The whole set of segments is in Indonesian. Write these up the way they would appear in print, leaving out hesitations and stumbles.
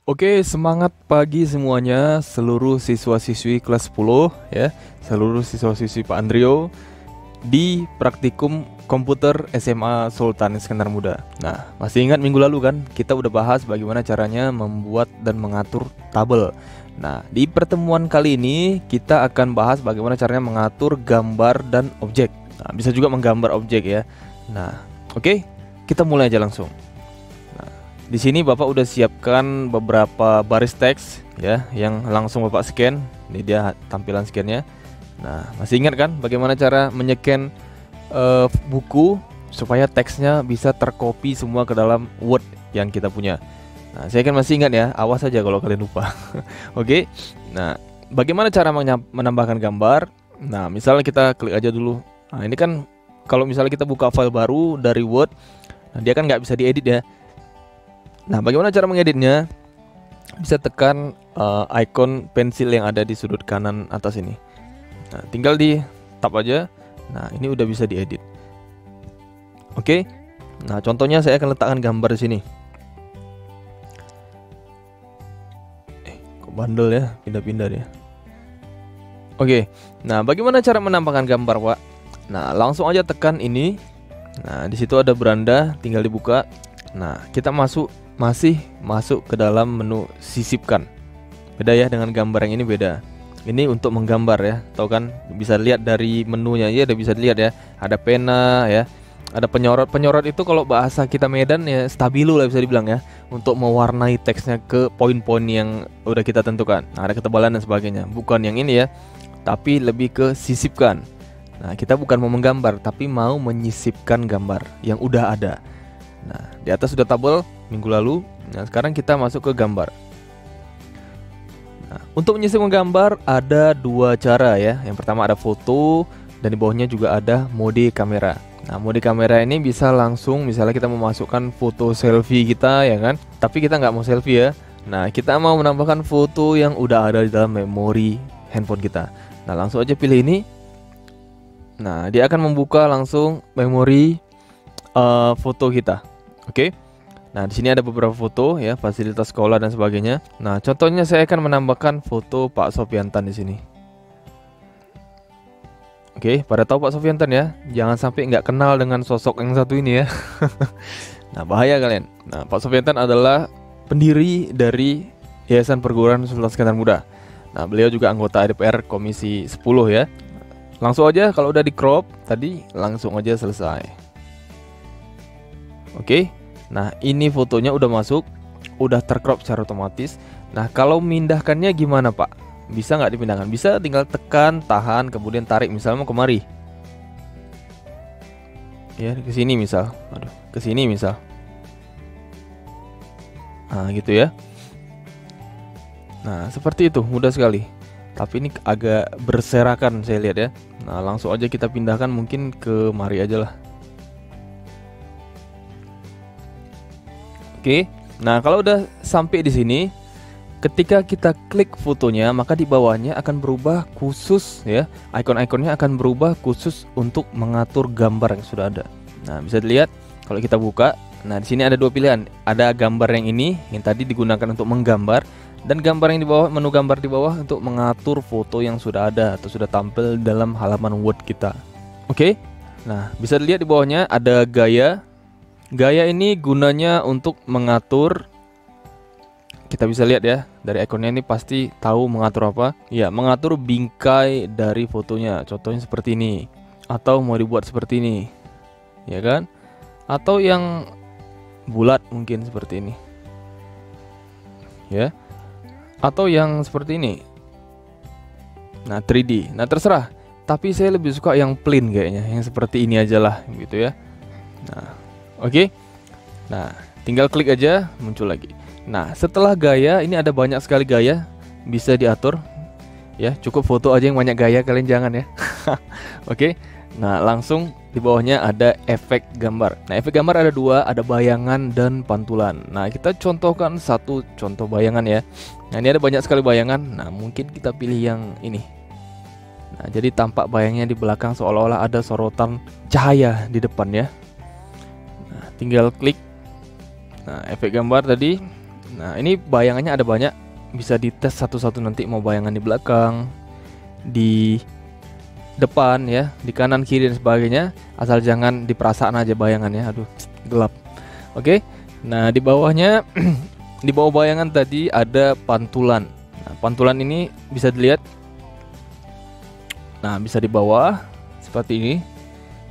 Oke, semangat pagi semuanya, seluruh siswa-siswi kelas 10 ya, seluruh siswa-siswi Pak Andrio di praktikum komputer SMA Sultan Iskandar Muda. Nah, masih ingat minggu lalu kan kita udah bahas bagaimana caranya membuat dan mengatur tabel. Nah, di pertemuan kali ini kita akan bahas bagaimana caranya mengatur gambar dan objek. Nah, bisa juga menggambar objek ya. Nah, oke, kita mulai aja langsung. Di sini Bapak udah siapkan beberapa baris teks ya yang langsung Bapak scan. Ini dia tampilan scannya. Nah, masih ingat kan bagaimana cara menycan buku supaya teksnya bisa tercopy semua ke dalam Word yang kita punya. Nah, saya kan masih ingat ya. Awas saja kalau kalian lupa. Oke. Nah, bagaimana cara menambahkan gambar? Nah, misalnya kita klik aja dulu. Nah, ini kan kalau misalnya kita buka file baru dari Word, nah dia kan nggak bisa diedit ya. Nah, bagaimana cara mengeditnya? Bisa tekan icon pensil yang ada di sudut kanan atas ini. Nah, tinggal di tap aja. Nah, ini udah bisa diedit. Oke. Nah, contohnya saya akan letakkan gambar di sini. Kok bandel ya? Pindah-pindah dia. Oke. Nah, bagaimana cara menampakkan gambar, Pak? Nah, langsung aja tekan ini. Nah, di situ ada beranda, tinggal dibuka. Nah, kita masih masuk ke dalam menu sisipkan. Beda ya dengan gambar yang ini beda. Ini untuk menggambar ya. Tahu kan? Bisa lihat dari menunya ya, udah bisa dilihat ya. Ada pena ya. Ada penyorot. Penyorot itu kalau bahasa kita Medan ya stabilo lah bisa dibilang ya. Untuk mewarnai teksnya ke poin-poin yang udah kita tentukan. Nah, ada ketebalan dan sebagainya. Bukan yang ini ya. Tapi lebih ke sisipkan. Nah, kita bukan mau menggambar tapi mau menyisipkan gambar yang udah ada. Nah, di atas sudah tabel minggu lalu. Nah, sekarang kita masuk ke gambar. Nah, untuk menyisipkan gambar ada dua cara ya. Yang pertama ada foto dan di bawahnya juga ada mode kamera. Nah, mode kamera ini bisa langsung misalnya kita memasukkan foto selfie kita ya kan. Tapi kita nggak mau selfie ya. Nah, kita mau menambahkan foto yang udah ada di dalam memori handphone kita. Nah, langsung aja pilih ini. Nah, dia akan membuka langsung memori foto kita. Oke. Nah, di sini ada beberapa foto ya, fasilitas sekolah dan sebagainya. Nah, contohnya saya akan menambahkan foto Pak Sofiantan di sini. Oke, pada tahu Pak Sofiantan ya? Jangan sampai nggak kenal dengan sosok yang satu ini ya. Nah, bahaya kalian. Nah, Pak Sofiantan adalah pendiri dari Yayasan Perguruan Sultan Iskandar Muda. Nah, beliau juga anggota DPR Komisi 10 ya. Langsung aja kalau udah di crop tadi langsung aja selesai. Oke, nah ini fotonya udah masuk, udah tercrop secara otomatis. Nah, kalau memindahkannya gimana Pak? Bisa nggak dipindahkan? Bisa, tinggal tekan, tahan, kemudian tarik misalnya mau kemari. Ya, ke sini misal. Aduh, ke sini misal. Nah, gitu ya. Nah, seperti itu, mudah sekali. Tapi ini agak berserakan saya lihat ya. Nah, langsung aja kita pindahkan mungkin ke mari aja lah. Oke, nah kalau udah sampai di sini, ketika kita klik fotonya, maka di bawahnya akan berubah khusus ya, icon-iconnya akan berubah khusus untuk mengatur gambar yang sudah ada. Nah, bisa dilihat kalau kita buka. Nah, di sini ada dua pilihan, ada gambar yang ini yang tadi digunakan untuk menggambar, dan gambar yang di bawah, menu gambar di bawah untuk mengatur foto yang sudah ada atau sudah tampil dalam halaman Word kita. Oke, nah bisa dilihat di bawahnya ada gaya. Gaya ini gunanya untuk mengatur, kita bisa lihat ya dari ikonnya ini pasti tahu mengatur apa. Ya, mengatur bingkai dari fotonya. Contohnya seperti ini. Atau mau dibuat seperti ini. Ya kan? Atau yang bulat mungkin seperti ini. Ya. Atau yang seperti ini. Nah, 3D. Nah, terserah. Tapi saya lebih suka yang plain kayaknya, yang seperti ini aja lah gitu ya. Nah, oke. Nah, tinggal klik aja muncul lagi. Nah, setelah gaya ini ada banyak sekali gaya bisa diatur. Ya, cukup foto aja yang banyak gaya, kalian jangan ya. Oke. Nah, langsung di bawahnya ada efek gambar. Nah, efek gambar ada dua, ada bayangan dan pantulan. Nah, kita contohkan satu contoh bayangan ya. Nah, ini ada banyak sekali bayangan. Nah, mungkin kita pilih yang ini. Nah, jadi tampak bayangnya di belakang seolah-olah ada sorotan cahaya di depan ya. Tinggal klik. Nah, efek gambar tadi Nah, ini bayangannya ada banyak, bisa dites satu-satu nanti, mau bayangan di belakang, di depan ya, di kanan kiri dan sebagainya, asal jangan di perasaan aja bayangannya. Aduh, gelap. Oke. Nah, di bawahnya di bawah bayangan tadi ada pantulan. Nah, pantulan ini bisa dilihat. Nah, bisa di bawah seperti ini.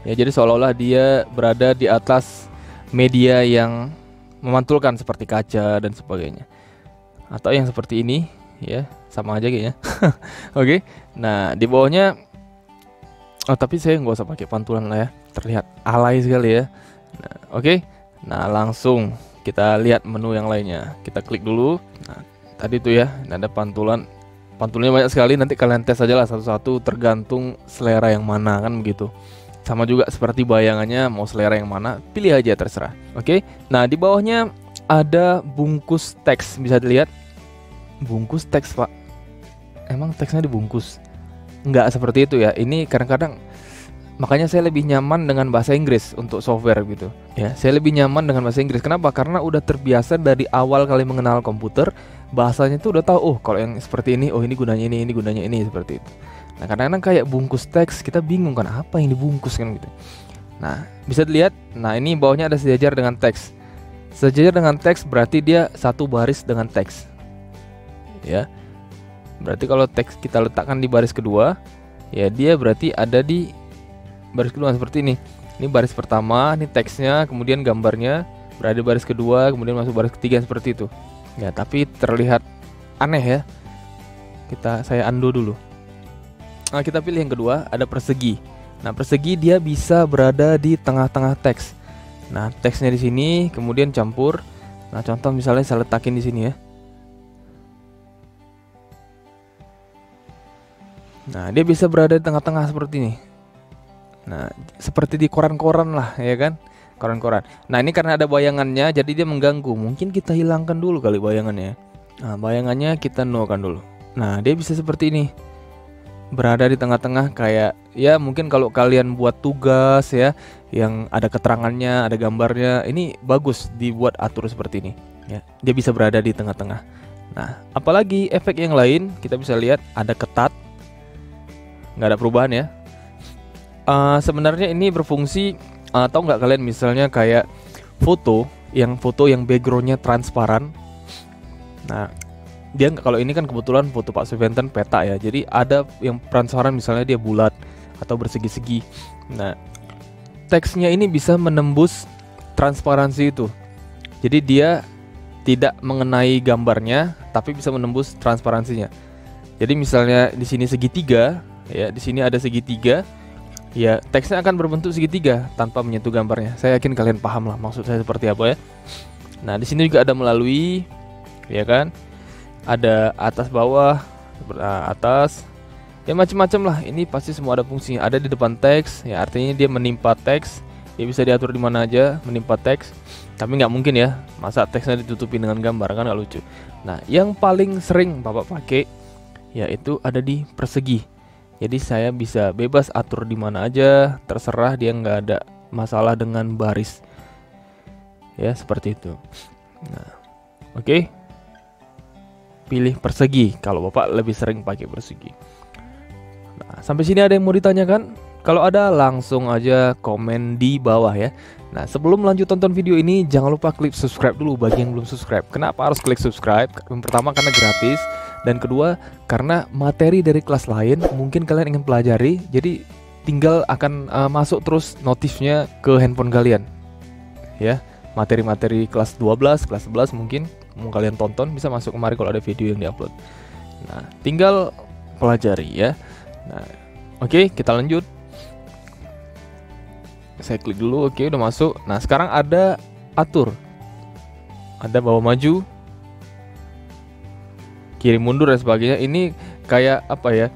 Ya, jadi seolah-olah dia berada di atas media yang memantulkan seperti kaca dan sebagainya. Atau yang seperti ini, ya, sama aja kayaknya. Oke. Nah, di bawahnya tapi saya nggak usah pakai pantulan lah ya. Terlihat alay sekali ya. Nah, oke. Nah, langsung kita lihat menu yang lainnya. Kita klik dulu. Nah, tadi tuh ya, ada pantulan. Pantulnya banyak sekali, nanti kalian tes aja lah satu-satu tergantung selera yang mana kan begitu. Sama juga seperti bayangannya, mau selera yang mana, pilih aja terserah. Oke. Nah, di bawahnya ada bungkus teks, bisa dilihat. Bungkus teks, Pak. Emang teksnya dibungkus? Nggak seperti itu ya. Ini kadang-kadang, makanya saya lebih nyaman dengan bahasa Inggris untuk software gitu. Ya, saya lebih nyaman dengan bahasa Inggris. Kenapa? Karena udah terbiasa dari awal kali mengenal komputer, bahasanya tuh udah tahu. Oh, kalau yang seperti ini, oh ini gunanya ini gunanya ini, seperti itu. Nah, kadang-kadang kayak bungkus teks, kita bingung kan apa yang dibungkus kan gitu. Nah, bisa dilihat. Nah, ini bawahnya ada sejajar dengan teks. Sejajar dengan teks berarti dia satu baris dengan teks. Ya. Berarti kalau teks kita letakkan di baris kedua, ya dia berarti ada di baris kedua seperti ini. Ini baris pertama, ini teksnya, kemudian gambarnya berada di baris kedua, kemudian masuk baris ketiga seperti itu. Ya, tapi terlihat aneh ya. Saya undo dulu. Nah, kita pilih yang kedua, ada persegi. Nah, persegi dia bisa berada di tengah-tengah teks. Nah, teksnya di sini, kemudian campur. Nah, contoh misalnya saya letakin di sini ya. Nah, dia bisa berada di tengah-tengah seperti ini. Nah, seperti di koran-koran lah, ya kan? Koran-koran. Nah, ini karena ada bayangannya, jadi dia mengganggu. Mungkin kita hilangkan dulu kali bayangannya. Nah, bayangannya kita nolkan dulu. Nah, dia bisa seperti ini. Berada di tengah-tengah kayak, ya mungkin kalau kalian buat tugas ya, yang ada keterangannya, ada gambarnya, ini bagus dibuat atur seperti ini. Ya, dia bisa berada di tengah-tengah. Nah, apalagi efek yang lain, kita bisa lihat ada ketat. Nggak ada perubahan ya. Sebenarnya ini berfungsi, tahu nggak kalian misalnya kayak foto yang backgroundnya transparan. Nah, dia kalau ini kan kebetulan foto Pak Sufianten peta ya, jadi ada yang transparan, misalnya dia bulat atau bersegi-segi. Nah, teksnya ini bisa menembus transparansi itu, jadi dia tidak mengenai gambarnya, tapi bisa menembus transparansinya. Jadi misalnya di sini segitiga, ya di sini ada segitiga, ya teksnya akan berbentuk segitiga tanpa menyentuh gambarnya. Saya yakin kalian paham lah maksud saya seperti apa ya. Nah, di sini juga ada melalui, ya kan? Ada atas bawah, atas, ya macam-macam lah. Ini pasti semua ada fungsinya. Ada di depan teks, ya artinya dia menimpa teks. Dia bisa diatur di mana aja, menimpa teks. Tapi nggak mungkin ya, masa teksnya ditutupi dengan gambar, kan nggak lucu. Nah, yang paling sering Bapak pakai, yaitu ada di persegi. Jadi saya bisa bebas atur di mana aja, terserah, dia nggak ada masalah dengan baris. Ya seperti itu. Nah, oke. Pilih persegi kalau Bapak lebih sering pakai persegi. Nah, sampai sini ada yang mau ditanyakan? Kalau ada langsung aja komen di bawah ya. Nah, sebelum lanjut tonton video ini, jangan lupa klik subscribe dulu bagi yang belum subscribe. Kenapa harus klik subscribe? Yang pertama karena gratis, dan kedua karena materi dari kelas lain mungkin kalian ingin pelajari, jadi tinggal akan masuk terus notifnya ke handphone kalian. Ya, materi-materi kelas 12, kelas 11 mungkin mau kalian tonton, bisa masuk kemari kalau ada video yang diupload. Nah, tinggal pelajari ya. Nah, oke, kita lanjut. Saya klik dulu, oke, udah masuk. Nah, sekarang ada atur. Ada bawa maju, kiri mundur dan sebagainya. Ini kayak apa ya?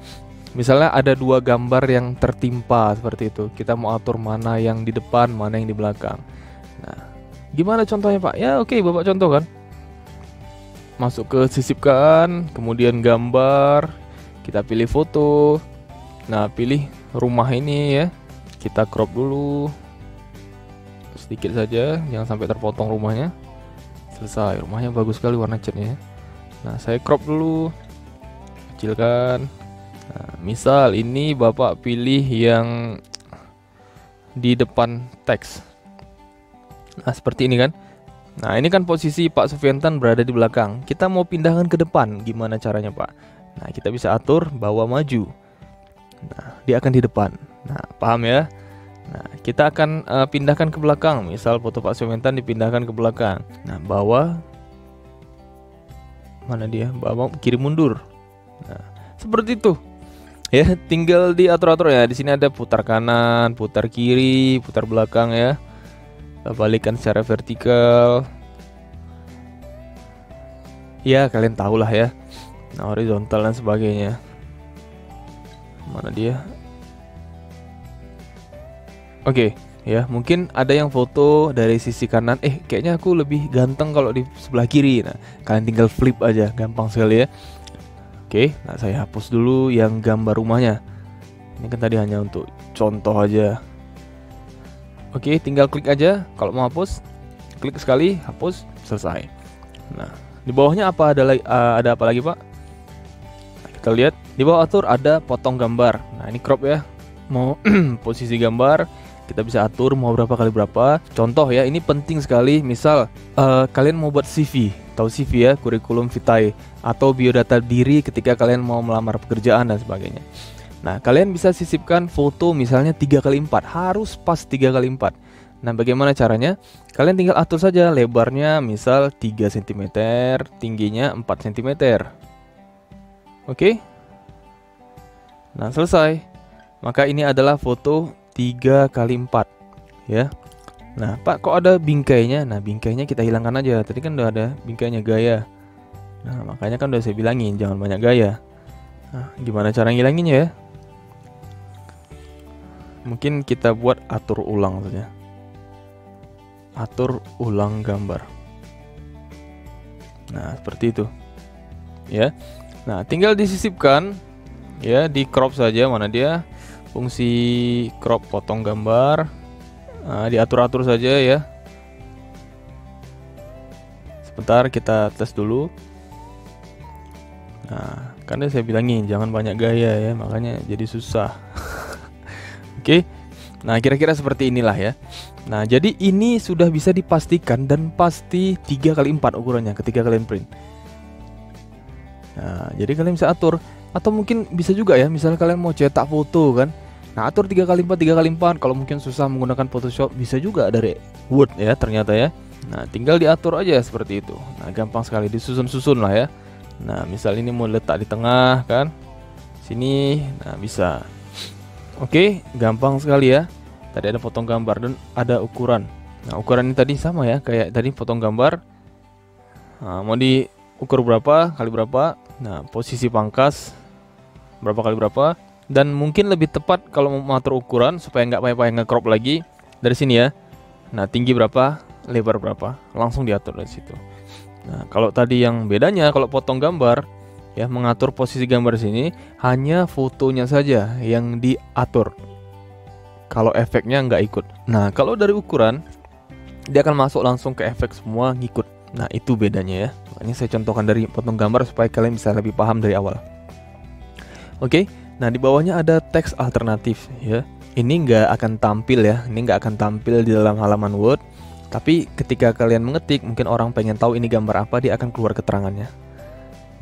Misalnya ada dua gambar yang tertimpa seperti itu. Kita mau atur mana yang di depan, mana yang di belakang. Nah, gimana contohnya, Pak? Ya, oke, Bapak contoh kan. Masuk ke sisipkan, kemudian gambar, kita pilih foto. Nah, pilih rumah ini ya. Kita crop dulu sedikit saja, jangan sampai terpotong rumahnya. Selesai, rumahnya bagus sekali warna catnya. Nah, saya crop dulu, kecilkan. Nah, misal ini Bapak pilih yang di depan teks. Nah, seperti ini kan. Nah, ini kan posisi Pak Sufiantan berada di belakang. Kita mau pindahkan ke depan, gimana caranya, Pak? Nah, kita bisa atur bawa maju. Nah, dia akan di depan. Nah, paham ya? Nah, kita akan pindahkan ke belakang. Misal foto Pak Sufiantan dipindahkan ke belakang. Nah, bawa, mana dia? Bawa kiri mundur. Nah, seperti itu. Ya, tinggal diatur-atur ya. Di sini ada putar kanan, putar kiri, putar belakang ya. Balikkan secara vertikal. Ya, kalian tahu lah ya. Nah, horizontal dan sebagainya. Mana dia? Oke, ya, mungkin ada yang foto dari sisi kanan. Kayaknya aku lebih ganteng kalau di sebelah kiri. Nah, kalian tinggal flip aja, gampang sekali ya. Oke, nah saya hapus dulu yang gambar rumahnya. Ini kan tadi hanya untuk contoh aja. Oke, tinggal klik aja. Kalau mau hapus, klik sekali, hapus, selesai. Nah, di bawahnya apa ada apa lagi, Pak? Nah, kita lihat di bawah atur ada potong gambar. Nah, ini crop ya. Mau posisi gambar, kita bisa atur mau berapa kali berapa. Contoh ya, ini penting sekali. Misal kalian mau buat CV, tahu CV ya, kurikulum vitae, atau biodata diri ketika kalian mau melamar pekerjaan dan sebagainya. Nah, kalian bisa sisipkan foto misalnya 3x4, harus pas 3x4. Nah, bagaimana caranya? Kalian tinggal atur saja lebarnya misal 3 cm, tingginya 4 cm. Oke? Nah, selesai. Maka ini adalah foto 3x4 ya. Nah, Pak, kok ada bingkainya? Nah, bingkainya kita hilangkan aja. Tadi kan udah ada bingkainya gaya. Nah, makanya kan udah saya bilangin jangan banyak gaya. Nah, gimana cara ngilanginnya ya? Mungkin kita buat atur ulang saja. Atur ulang gambar. Nah, seperti itu. Ya. Nah, tinggal disisipkan ya, di crop saja. Mana dia? Fungsi crop potong gambar. Nah, diatur-atur saja ya. Sebentar kita tes dulu. Nah, karena saya bilangin jangan banyak gaya ya, makanya jadi susah. Oke. Nah, kira-kira seperti inilah ya. Nah, jadi ini sudah bisa dipastikan dan pasti 3x4 ukurannya ketika kalian print. Nah, jadi kalian bisa atur. Atau mungkin bisa juga ya, misalnya kalian mau cetak foto kan. Nah, atur 3x4, 3x4. Kalau mungkin susah menggunakan Photoshop, bisa juga dari Word ya ternyata ya. Nah, tinggal diatur aja seperti itu. Nah, gampang sekali, disusun-susun lah ya. Nah, misal ini mau letak di tengah kan, sini, nah bisa. Oke, gampang sekali ya. Tadi ada potong gambar dan ada ukuran. Nah, ukuran ini tadi sama ya, kayak tadi potong gambar. Nah, mau diukur berapa kali berapa. Nah, posisi pangkas berapa kali berapa. Dan mungkin lebih tepat kalau mau mengatur ukuran supaya nggak payah-payah nge-crop lagi dari sini ya. Nah, tinggi berapa, lebar berapa, langsung diatur dari situ. Nah, kalau tadi yang bedanya kalau potong gambar ya, mengatur posisi gambar sini hanya fotonya saja yang diatur. Kalau efeknya nggak ikut. Nah, kalau dari ukuran dia akan masuk langsung ke efek semua ngikut. Nah, itu bedanya ya. Ini saya contohkan dari potong gambar supaya kalian bisa lebih paham dari awal. Oke. Nah, di bawahnya ada teks alternatif ya. Ini nggak akan tampil ya. Ini nggak akan tampil di dalam halaman Word. Tapi ketika kalian mengetik, mungkin orang pengen tahu ini gambar apa, dia akan keluar keterangannya.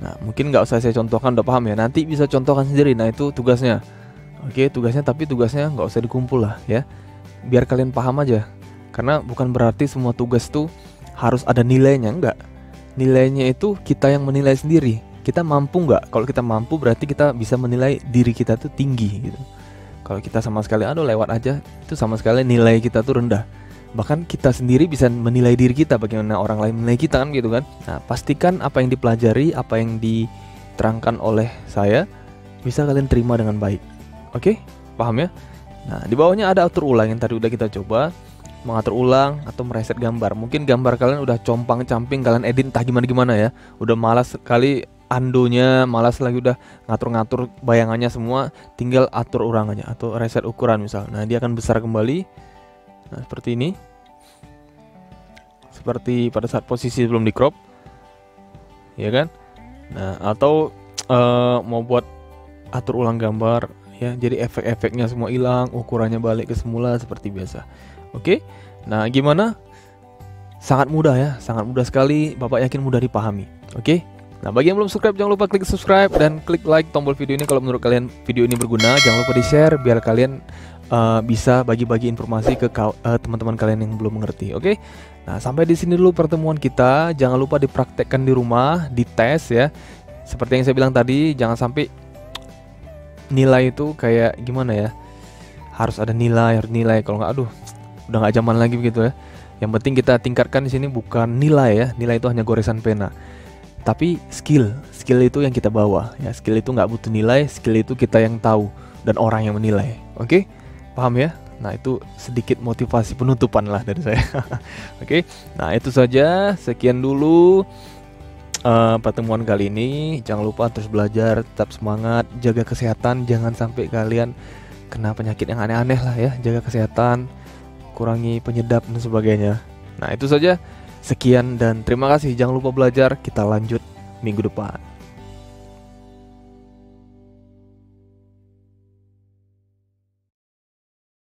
Nah, mungkin nggak usah saya contohkan, udah paham ya. Nanti bisa contohkan sendiri. Nah, itu tugasnya. Oke, tugasnya, tapi tugasnya nggak usah dikumpul lah ya. Biar kalian paham aja. Karena bukan berarti semua tugas tuh harus ada nilainya, enggak. Nilainya itu kita yang menilai sendiri. Kita mampu nggak? Kalau kita mampu berarti kita bisa menilai diri kita tuh tinggi gitu. Kalau kita sama sekali aduh lewat aja, itu sama sekali nilai kita tuh rendah. Bahkan kita sendiri bisa menilai diri kita, bagaimana orang lain menilai kita kan gitu kan. Nah, pastikan apa yang dipelajari, apa yang diterangkan oleh saya bisa kalian terima dengan baik. Oke? Paham ya? Nah, di bawahnya ada atur ulang yang tadi udah kita coba. Mengatur ulang atau mereset gambar. Mungkin gambar kalian udah compang-camping, kalian edit entah gimana-gimana ya. Udah malas sekali undonya, malas lagi udah ngatur-ngatur bayangannya semua, tinggal atur ulangannya atau reset ukuran misal. Nah, dia akan besar kembali. Nah, seperti ini. seperti pada saat posisi belum di crop, ya kan? Nah, atau mau buat atur ulang gambar, ya, jadi efek-efeknya semua hilang, ukurannya balik ke semula seperti biasa. Oke, nah gimana? Sangat mudah ya, sangat mudah sekali. Bapak yakin mudah dipahami. Oke. Nah, bagi yang belum subscribe, jangan lupa klik subscribe dan klik like tombol video ini kalau menurut kalian video ini berguna. Jangan lupa di share biar kalian bisa bagi-bagi informasi ke teman-teman kalian yang belum mengerti. Oke. Nah, sampai di sini dulu pertemuan kita. Jangan lupa dipraktekkan di rumah, dites ya. Seperti yang saya bilang tadi, jangan sampai nilai itu kayak gimana ya, harus ada nilai, kalau nggak aduh udah nggak zaman lagi begitu ya. Yang penting kita tingkatkan di sini bukan nilai ya, nilai itu hanya goresan pena, tapi skill itu yang kita bawa ya. Skill itu nggak butuh nilai, skill itu kita yang tahu dan orang yang menilai. Oke, paham ya? Nah, itu sedikit motivasi penutupan lah dari saya. Oke, nah itu saja, sekian dulu pertemuan kali ini. Jangan lupa terus belajar, tetap semangat, jaga kesehatan, jangan sampai kalian kena penyakit yang aneh-aneh lah ya. Jaga kesehatan, kurangi penyedap dan sebagainya. Nah, itu saja, sekian dan terima kasih. Jangan lupa belajar, kita lanjut minggu depan.